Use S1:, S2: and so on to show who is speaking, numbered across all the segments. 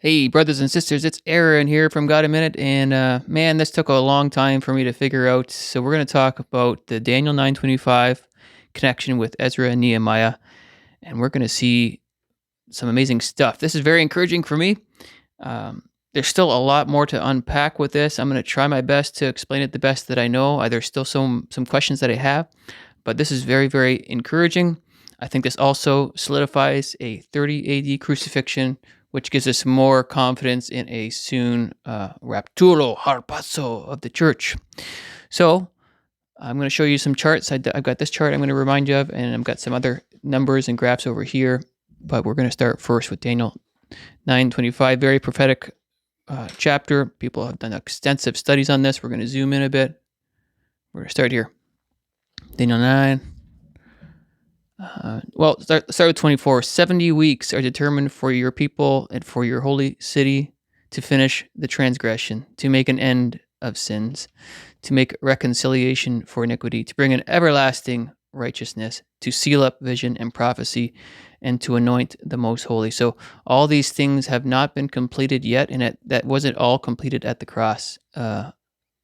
S1: Hey, brothers and sisters, it's Aaron here from God a Minute, and man, this took a long time for me to figure out. So we're going to talk about the Daniel 9:25 connection with Ezra and Nehemiah, and we're going to see some amazing stuff. This is very encouraging for me. There's still a lot more to unpack with this. I'm going to try my best to explain it the best that I know. There's still some questions that I have, but this is very, very encouraging. I think this also solidifies a 30 AD crucifixion, which gives us more confidence in a soon rapturo harpazo of the church. So I'm going to show you some charts. I've got this chart I'm going to remind you of, and I've got some other numbers and graphs over here. But we're going to start first with Daniel 9:25, very prophetic chapter. People have done extensive studies on this. We're going to zoom in a bit. We're going to start here. Daniel 9. Start with 24. 70 weeks are determined for your people and for your holy city to finish the transgression, to make an end of sins, to make reconciliation for iniquity, to bring an everlasting righteousness, to seal up vision and prophecy, and to anoint the most holy. So all these things have not been completed yet, and that wasn't all completed at the cross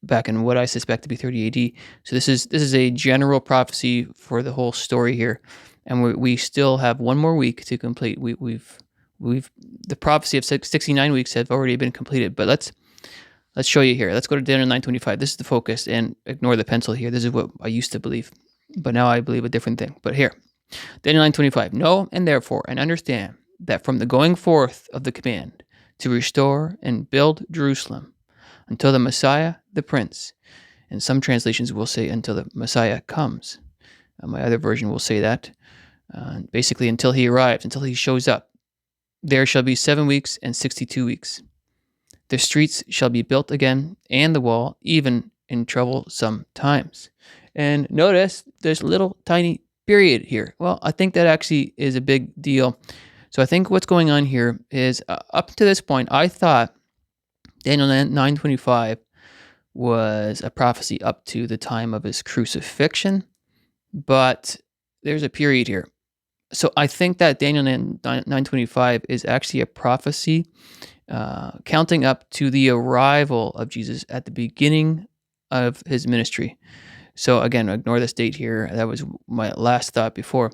S1: back in what I suspect to be 30 AD. So this is a general prophecy for the whole story here, and we still have one more week to complete. We've the prophecy of 69 weeks have already been completed, but let's show you here. Let's go to Daniel 9:25. This is the focus, and ignore the pencil here. This is what I used to believe, but now I believe a different thing. But here, Daniel 9:25. Know and therefore and understand that from the going forth of the command to restore and build Jerusalem until the Messiah, the Prince, and some translations will say until the Messiah comes. My other version will say that. Basically, until he arrives, until he shows up, there shall be 7 weeks and 62 weeks. The streets shall be built again, and the wall, even in troublesome times. And notice there's a little tiny period here. Well, I think that actually is a big deal. So I think what's going on here is up to this point, I thought Daniel 9:25 was a prophecy up to the time of his crucifixion, but there's a period here. So I think that Daniel 9:25 is actually a prophecy counting up to the arrival of Jesus at the beginning of his ministry. So again, ignore this date here. That was my last thought before.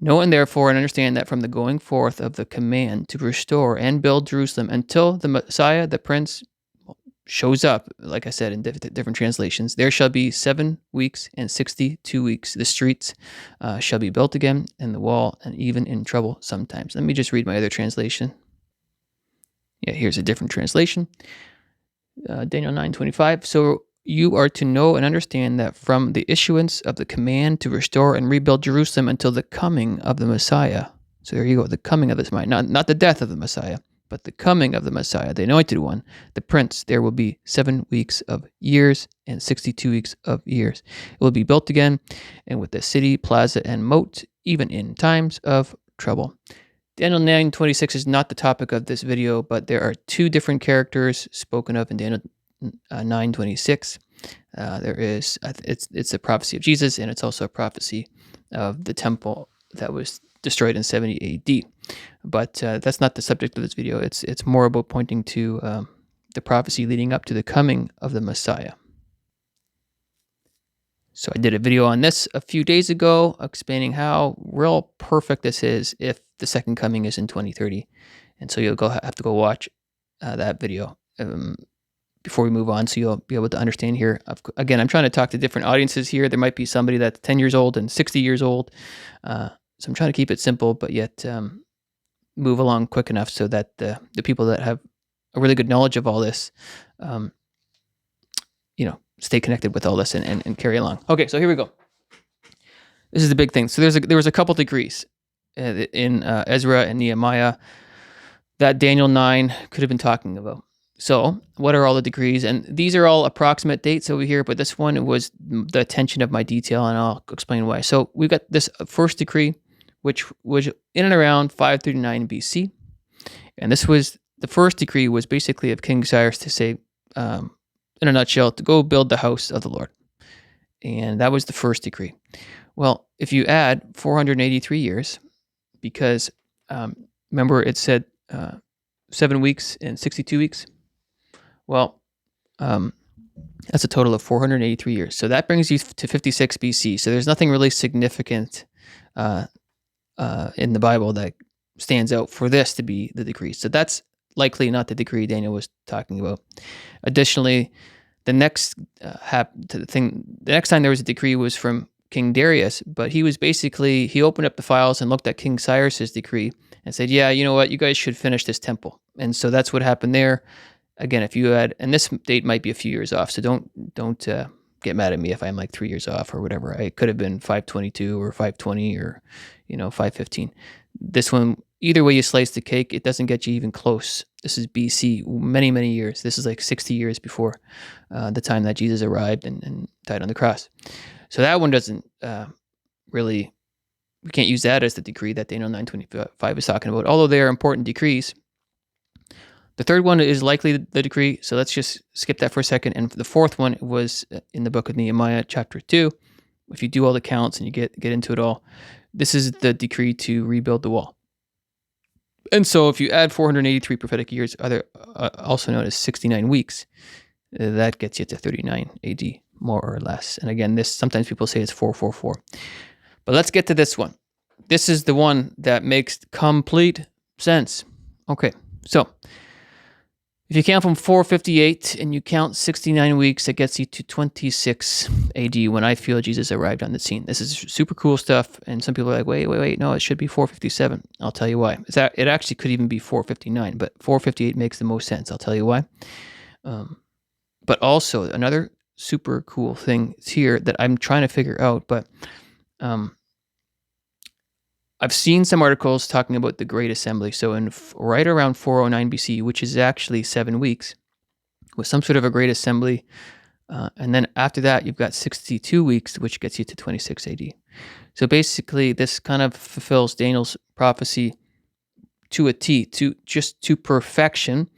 S1: Know and therefore and understand that from the going forth of the command to restore and build Jerusalem until the Messiah, the Prince, shows up, like I said in different translations, there shall be 7 weeks and 62 weeks. The streets shall be built again, and the wall, and even in trouble sometimes. Let me just read my other translation. Yeah, here's a different translation. Daniel 9:25. So you are to know and understand that from the issuance of the command to restore and rebuild Jerusalem until the coming of the Messiah. So there you go, the coming of the Messiah. Not the death of the Messiah, but the coming of the Messiah, the anointed one, the Prince. There will be 7 weeks of years and 62 weeks of years. It will be built again, and with the city, plaza, and moat, even in times of trouble. Daniel 9:26 is not the topic of this video, but there are 2 different characters spoken of in Daniel 9:26. It's a prophecy of Jesus, and it's also a prophecy of the temple that was destroyed in 70 AD. But that's not the subject of this video. It's more about pointing to the prophecy leading up to the coming of the Messiah. So I did a video on this a few days ago, explaining how real perfect this is if the second coming is in 2030. And so you'll have to go watch that video before we move on, so you'll be able to understand here. Again, I'm trying to talk to different audiences here. There might be somebody that's 10 years old and 60 years old. So I'm trying to keep it simple, but yet move along quick enough so that the people that have a really good knowledge of all this, stay connected with all this and carry along. Okay, so here we go. This is the big thing. So there was a couple degrees in Ezra and Nehemiah that Daniel 9 could have been talking about. So what are all the degrees? And these are all approximate dates over here, but this one was the attention of my detail, and I'll explain why. So we've got this first decree, which was in and around 539 BC. And this was, the first decree was basically of King Cyrus to say, in a nutshell, to go build the house of the Lord. And that was the first decree. Well, if you add 483 years, because remember it said 7 weeks and 62 weeks. Well, that's a total of 483 years. So that brings you to 56 BC. So there's nothing really significant in the Bible that stands out for this to be the decree. So that's likely not the decree Daniel was talking about. Additionally, the next time there was a decree was from King Darius, but he opened up the files and looked at King Cyrus's decree and said, yeah, you know what, you guys should finish this temple. And so that's what happened there. Again, if you had, and this date might be a few years off, so don't get mad at me if I'm like 3 years off or whatever. It could have been 522 or 520 or 515. This one, either way you slice the cake, it doesn't get you even close. This is BC, many, many years. This is like 60 years before the time that Jesus arrived and died on the cross. So that one doesn't really, we can't use that as the decree that Daniel 9:25 is talking about, although they are important decrees. The third one is likely the decree, so let's just skip that for a second. And the fourth one was in the book of Nehemiah, chapter 2. If you do all the counts and you get into it all, this is the decree to rebuild the wall. And so if you add 483 prophetic years, also known as 69 weeks, that gets you to 39 AD, more or less. And again, this sometimes people say it's 444. But let's get to this one. This is the one that makes complete sense. Okay, so if you count from 458 and you count 69 weeks, that gets you to 26 AD when I feel Jesus arrived on the scene. This is super cool stuff, and some people are like, wait, no, it should be 457. I'll tell you why. It actually could even be 459, but 458 makes the most sense. I'll tell you why. But also, another super cool thing here that I'm trying to figure out, but I've seen some articles talking about the Great Assembly. So right around 409 BC, which is actually 7 weeks, with some sort of a Great Assembly. And then after that, you've got 62 weeks, which gets you to 26 AD. So basically, this kind of fulfills Daniel's prophecy to a T, to perfection.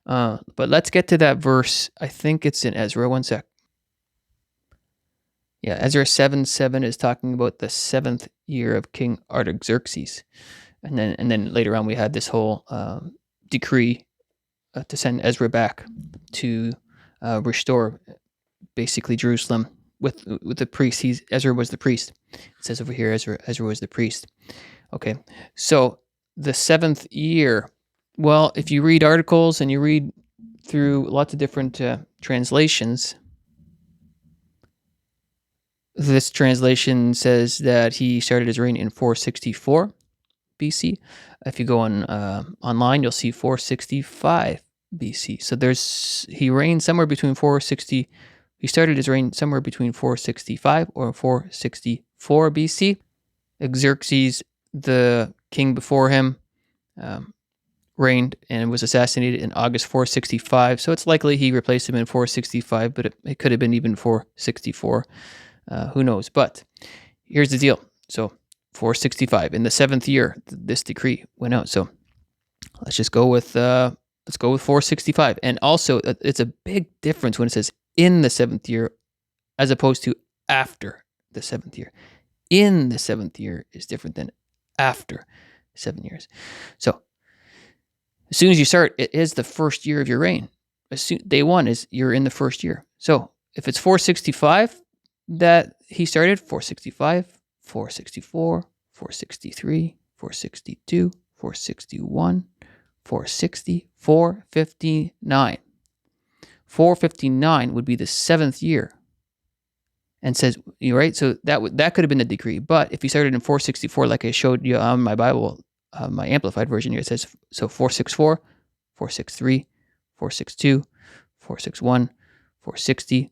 S1: But let's get to that verse. I think it's in Ezra. One sec. Yeah, Ezra 7:7 is talking about the 7th year of King Artaxerxes, and then later on we had this whole decree to send Ezra back to restore basically Jerusalem with the priest. Ezra was the priest. It says over here Ezra was the priest. Okay, so the 7th year. Well, if you read articles and you read through lots of different translations. This translation says that he started his reign in 464 BC. If you go on online, you'll see 465 BC. So he reigned somewhere between 460. He started his reign somewhere between 465 or 464 BC. Xerxes, the king before him, reigned and was assassinated in August 465. So it's likely he replaced him in 465, but it could have been even 464. Who knows? But here's the deal. So 465 in the 7th year, this decree went out. So let's go with 465. And also, it's a big difference when it says in the 7th year, as opposed to after the 7th year. In the 7th year is different than after 7 years. So as soon as you start, it is the first year of your reign. Day one is you're in the first year. So if it's 465. That he started 465, 464, 463, 462, 461, 460, 459. 459 would be the 7th year. And says, right? So that could have been the decree. But if he started in 464, like I showed you on my Bible, my amplified version here, it says, so 464, 463, 462, 461, 460,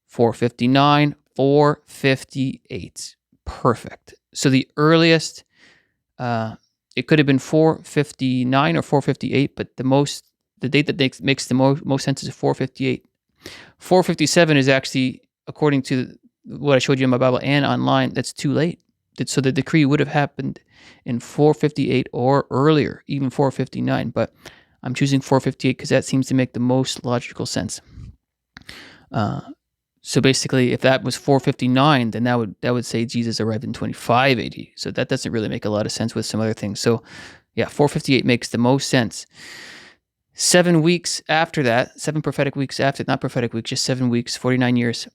S1: 459, 458. Perfect. So the earliest, it could have been 459 or 458, but the date that makes the most sense is 458. 457 is actually, according to what I showed you in my Bible and online, that's too late. So the decree would have happened in 458 or earlier, even 459. But I'm choosing 458 because that seems to make the most logical sense. So basically, if that was 459, then that would say Jesus arrived in 25 AD. So that doesn't really make a lot of sense with some other things. So yeah, 458 makes the most sense. 7 weeks after that, 7 prophetic weeks after, not prophetic weeks, just 7 weeks, 49 years.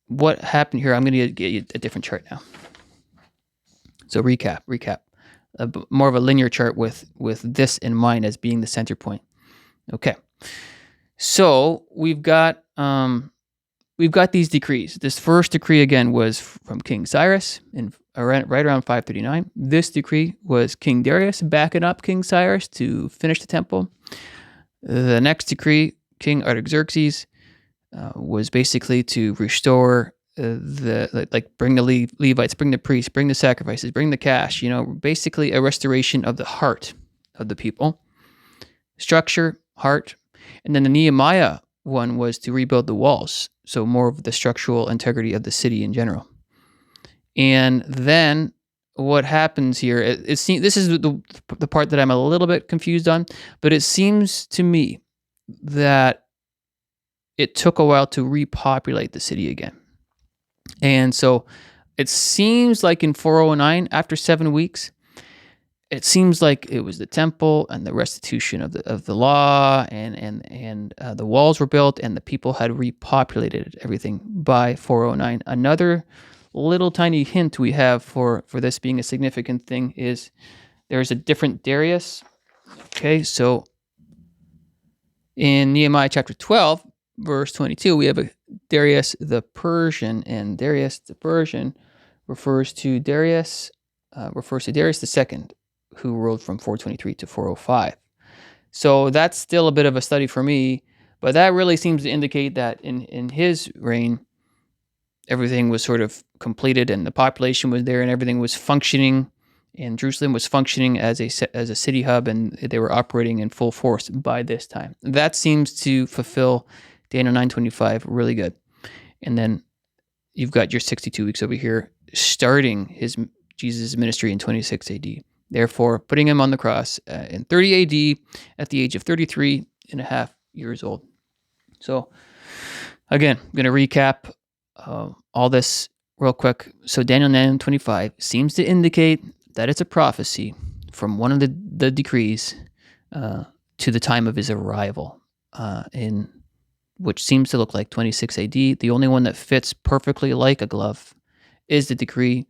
S1: What happened here? I'm going to get you a different chart now. So recap. More of a linear chart with this in mind as being the center point. Okay. So we've got these decrees. This first decree again was from King Cyrus right around 539. This decree was King Darius backing up King Cyrus to finish the temple. The next decree, King Artaxerxes, was basically to restore bring the Levites, bring the priests, bring the sacrifices, bring the cash. Basically a restoration of the heart of the people, structure, heart, and then the Nehemiah one was to rebuild the walls, so more of the structural integrity of the city in general. And then what happens here? This is the part that I'm a little bit confused on, but it seems to me that it took a while to repopulate the city again. And so it seems like in 409, after 7 weeks, it seems like it was the temple and the restitution of the law, and the walls were built, and the people had repopulated everything by 409. Another little tiny hint we have for this being a significant thing is there's a different Darius. Okay, so in Nehemiah chapter 12, verse 22, we have a Darius the Persian, and Darius the Persian refers to Darius II, who ruled from 423 to 405. So that's still a bit of a study for me, but that really seems to indicate that in his reign, everything was sort of completed and the population was there and everything was functioning, and Jerusalem was functioning as a city hub, and they were operating in full force by this time. That seems to fulfill Daniel 9:25 really good. And then you've got your 62 weeks over here, starting Jesus' ministry in 26 AD. Therefore, putting him on the cross in 30 AD at the age of 33 and a half years old. So, again, I'm going to recap all this real quick. So, Daniel 9:25 seems to indicate that it's a prophecy from one of the decrees to the time of his arrival, in which seems to look like 26 AD. The only one that fits perfectly like a glove is the decree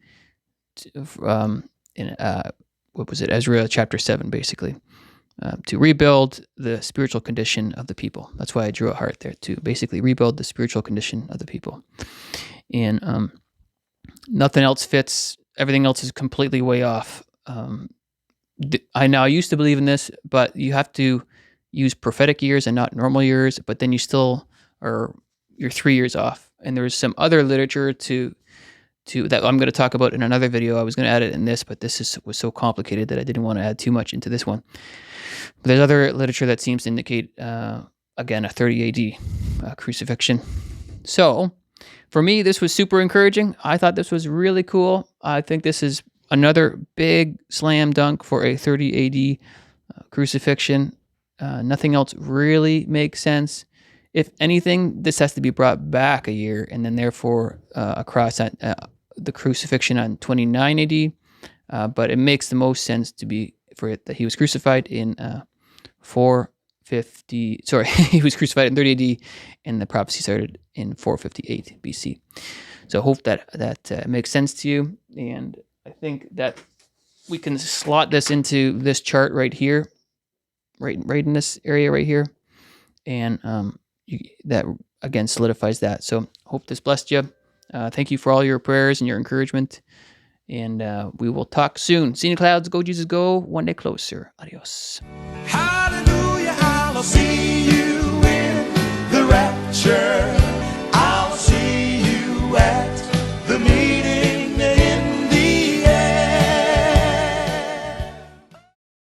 S1: Ezra chapter 7, basically, to rebuild the spiritual condition of the people. That's why I drew a heart there, to basically rebuild the spiritual condition of the people. And nothing else fits. Everything else is completely way off. I used to believe in this, but you have to use prophetic years and not normal years, but then you're 3 years off. And there's some other literature that I'm going to talk about in another video. I was going to add it in this, but this was so complicated that I didn't want to add too much into this one. But there's other literature that seems to indicate, again, a 30 AD crucifixion. So for me, this was super encouraging. I thought this was really cool. I think this is another big slam dunk for a 30 AD crucifixion. Nothing else really makes sense. If anything, this has to be brought back a year, and then therefore across the crucifixion on 29 AD. But it makes the most sense for it that he was crucified in 450. Sorry, he was crucified in 30 AD, and the prophecy started in 458 BC. So I hope that makes sense to you, and I think that we can slot this into this chart right here, right in this area right here, and that again solidifies that. So hope this blessed you. Thank you for all your prayers and your encouragement, and we will talk soon. See you in the clouds. Go Jesus, go. One day closer. Adios.
S2: Hallelujah, I'll see you.